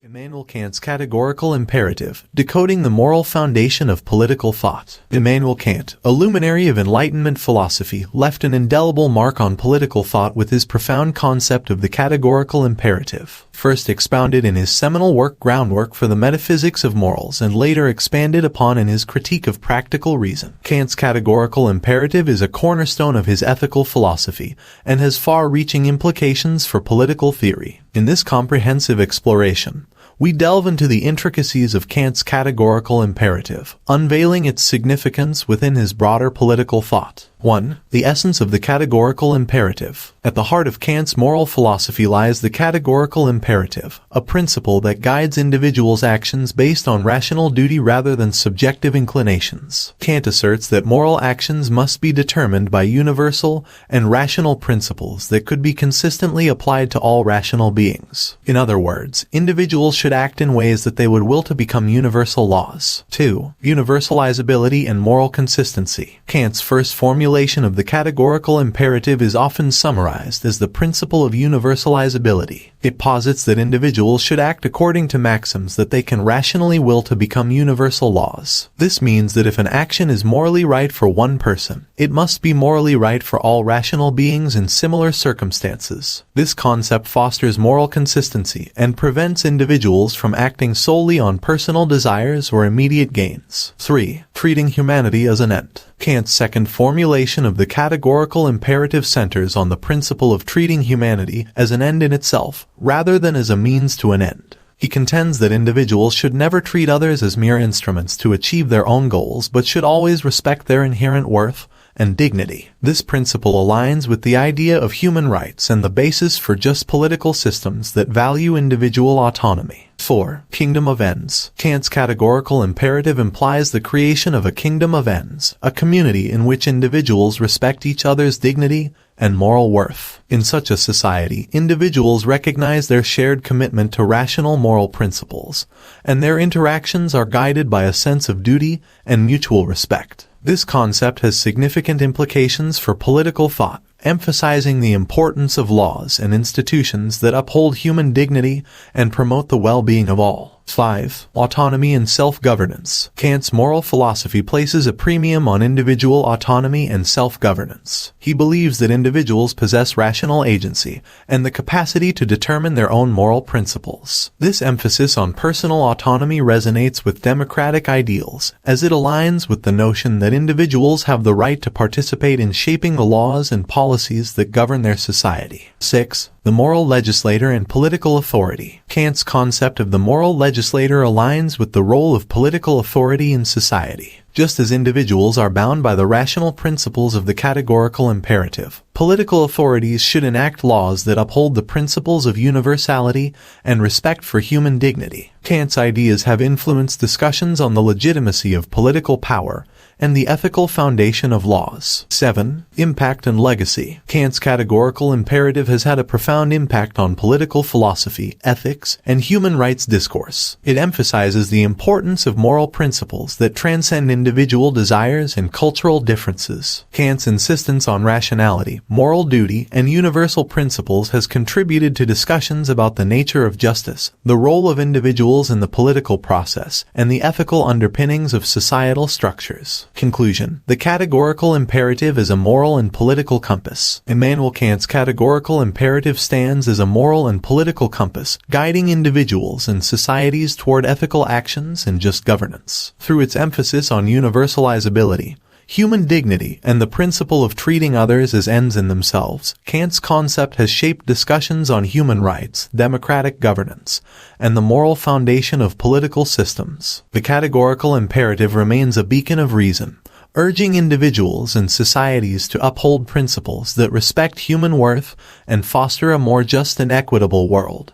Immanuel Kant's Categorical Imperative, Decoding the Moral Foundation of Political Thought. Immanuel Kant, a luminary of Enlightenment philosophy, left an indelible mark on political thought with his profound concept of the categorical imperative, first expounded in his seminal work Groundwork for the Metaphysics of Morals and later expanded upon in his Critique of Practical Reason. Kant's categorical imperative is a cornerstone of his ethical philosophy and has far-reaching implications for political theory. In this comprehensive exploration, we delve into the intricacies of Kant's categorical imperative, unveiling its significance within his broader political thought. 1. The essence of the categorical imperative. At the heart of Kant's moral philosophy lies the categorical imperative, a principle that guides individuals' actions based on rational duty rather than subjective inclinations. Kant asserts that moral actions must be determined by universal and rational principles that could be consistently applied to all rational beings. In other words, individuals should act in ways that they would will to become universal laws. 2. Universalizability and moral consistency. Kant's first formulation of the categorical imperative is often summarized as the principle of universalizability. It posits that individuals should act according to maxims that they can rationally will to become universal laws. This means that if an action is morally right for one person, it must be morally right for all rational beings in similar circumstances. This concept fosters moral consistency and prevents individuals from acting solely on personal desires or immediate gains. 3. Treating humanity as an end. Kant's second formulation of the categorical imperative centers on the principle of treating humanity as an end in itself, rather than as a means to an end. He contends that individuals should never treat others as mere instruments to achieve their own goals, but should always respect their inherent worth and dignity. This principle aligns with the idea of human rights and the basis for just political systems that value individual autonomy. 4. Kingdom of ends. Kant's categorical imperative implies the creation of a kingdom of ends, a community in which individuals respect each other's dignity and moral worth. In such a society, individuals recognize their shared commitment to rational moral principles, and their interactions are guided by a sense of duty and mutual respect. This concept has significant implications for political thought, emphasizing the importance of laws and institutions that uphold human dignity and promote the well-being of all. 5. Autonomy and self-governance. Kant's moral philosophy places a premium on individual autonomy and self-governance. He believes that individuals possess rational agency and the capacity to determine their own moral principles. This emphasis on personal autonomy resonates with democratic ideals, as it aligns with the notion that individuals have the right to participate in shaping the laws and policies that govern their society. 6. The moral legislator and political authority. Kant's concept of the moral legislator aligns with the role of political authority in society. Just as individuals are bound by the rational principles of the categorical imperative, political authorities should enact laws that uphold the principles of universality and respect for human dignity. Kant's ideas have influenced discussions on the legitimacy of political power and the ethical foundation of laws. 7. Impact and legacy. Kant's categorical imperative has had a profound impact on political philosophy, ethics, and human rights discourse. It emphasizes the importance of moral principles that transcend individual desires and cultural differences. Kant's insistence on rationality, moral duty, and universal principles has contributed to discussions about the nature of justice, the role of individuals in the political process, and the ethical underpinnings of societal structures. Conclusion. The categorical imperative is a moral and political compass. Immanuel Kant's categorical imperative stands as a moral and political compass, guiding individuals and societies toward ethical actions and just governance. Through its emphasis on universalizability, human dignity, and the principle of treating others as ends in themselves, Kant's concept has shaped discussions on human rights, democratic governance, and the moral foundation of political systems. The categorical imperative remains a beacon of reason, urging individuals and societies to uphold principles that respect human worth and foster a more just and equitable world.